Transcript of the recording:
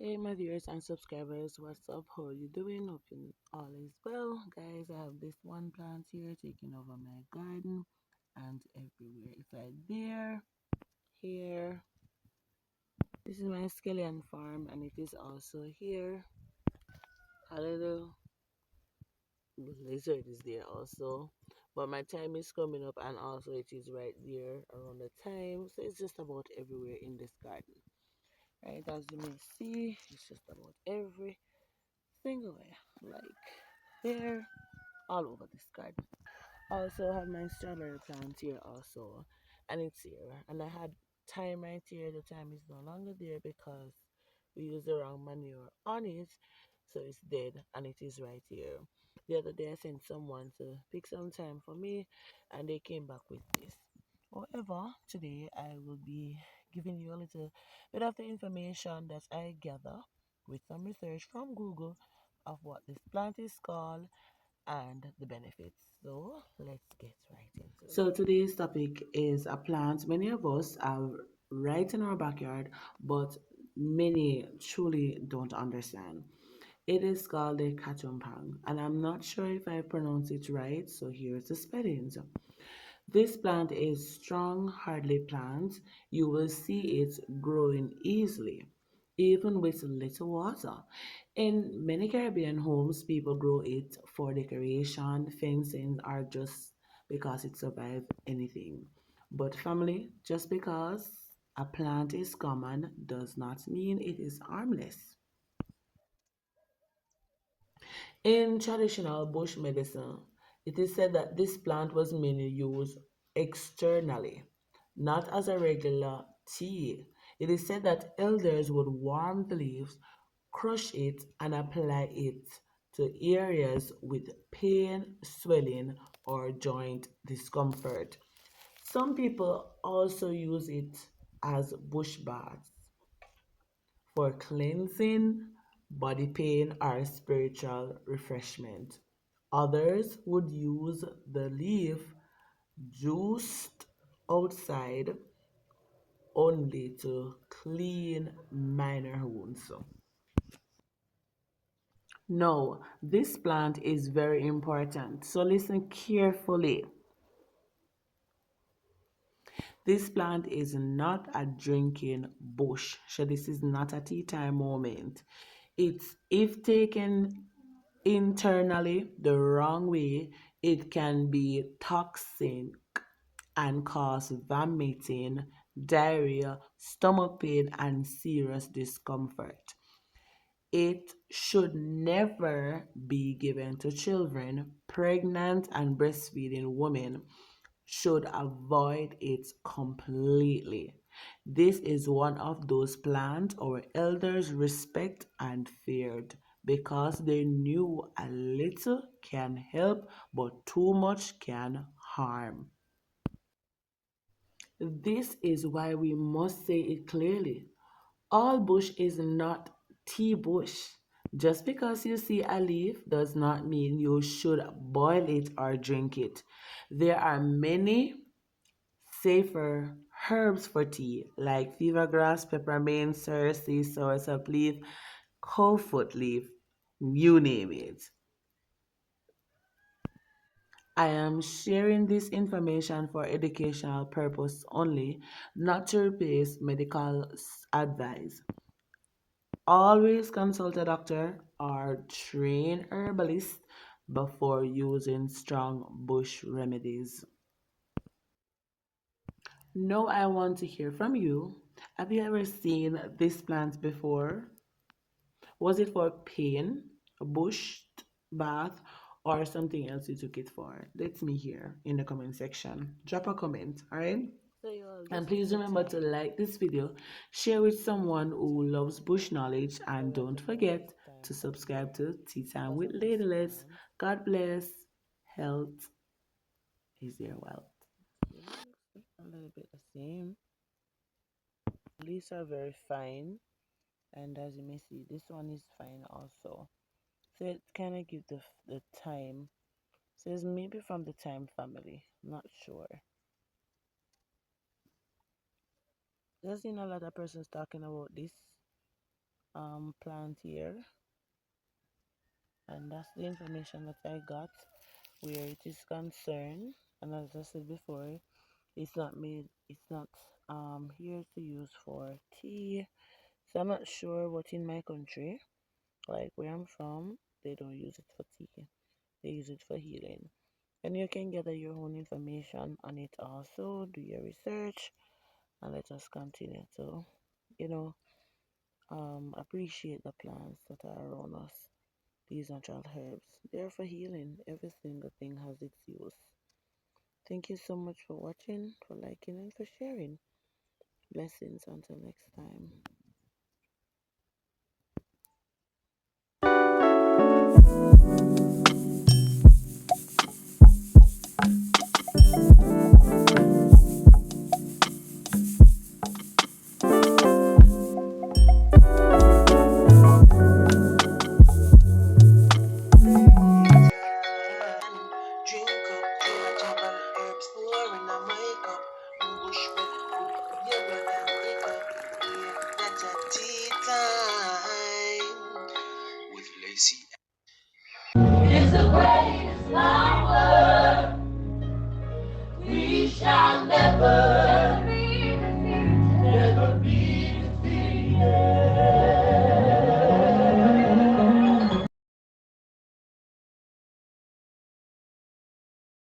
Hey my viewers and subscribers, what's up? How are you doing? Hope all is well. Guys, I have this one plant here taking over my garden and everywhere. It's right there, here. This is my scallion farm and it is also here. A little lizard is there also. But my time is coming up and also it is right there around the time. So it's just about everywhere in this garden. Right, as you may see, it's just about every single way. Like there, all over this garden. Also have my strawberry plant here also, and it's here. And I had thyme right here. The thyme is no longer there because we used the wrong manure on it, so it's dead and it is right here. The other day I sent someone to pick some thyme for me, and they came back with this. However, today I will be giving you a little bit of the information that I gather with some research from Google of what this plant is called and the benefits. So let's get right into it. So today's topic is a plant many of us have right in our backyard, but many truly don't understand. It is called a Katumpangan, and I'm not sure if I pronounce it right, so here's the spellings. This plant is strong, hardly plant. You will see it growing easily, even with little water. In many Caribbean homes, people grow it for decoration, fencing, or just because it survives anything. But family, just because a plant is common does not mean it is harmless. In traditional bush medicine, it is said that this plant was mainly used externally, not as a regular tea. It is said that elders would warm the leaves, crush it, and apply it to areas with pain, swelling, or joint discomfort. Some people also use it as bush baths for cleansing, body pain, or spiritual refreshment. Others would use the leaf juiced outside only to clean minor wounds. No, this plant is very important. So listen carefully. This plant is not a drinking bush. So this is not a tea time moment. It's if taken internally the wrong way, it can be toxic and cause vomiting, diarrhea, stomach pain, and serious discomfort. It should never be given to children. Pregnant and breastfeeding women should avoid it completely. This is one of those plants our elders respect and feared because they knew a little can help, but too much can harm. This is why we must say it clearly. All bush is not tea bush. Just because you see a leaf does not mean you should boil it or drink it. There are many safer herbs for tea like fever grass, peppermint, cerasee, soursop leaf, crowfoot leaf, you name it. I am sharing this information for educational purpose only, not to replace medical advice. Always consult a doctor or trained herbalist before using strong bush remedies. Now I want to hear from you. Have you ever seen this plant before? Was it for pain, a bush bath, or something else you took it for? Let me hear in the comment section. Drop a comment, alright? So and please remember to like this video, share with someone who loves bush knowledge, and don't forget to subscribe to Tea Time with Ladylets. God bless. Health is your wealth. A little bit the same. Leaves are very fine, and as you may see, this one is fine also. So it kind of gives the time. So it's maybe from the time family. Not sure. There's seen a lot of persons talking about this plant here, and that's the information that I got where it is concerned. And as I said before, it's not here to use for tea. So I'm not sure what in my country, like where I'm from, they don't use it for tea. They use it for healing. And you can gather your own information on it also, do your research, and let us continue to, you know, appreciate the plants that are around us. These natural herbs, they're for healing. Every single thing has its use. Thank you so much for watching, for liking, and for sharing. Blessings until next time. Drink up to my jabber, herbs pouring on my cup. Bush with your blood and hiccup. Yeah, that's a tea time with Lacey. It's the greatest power we shall never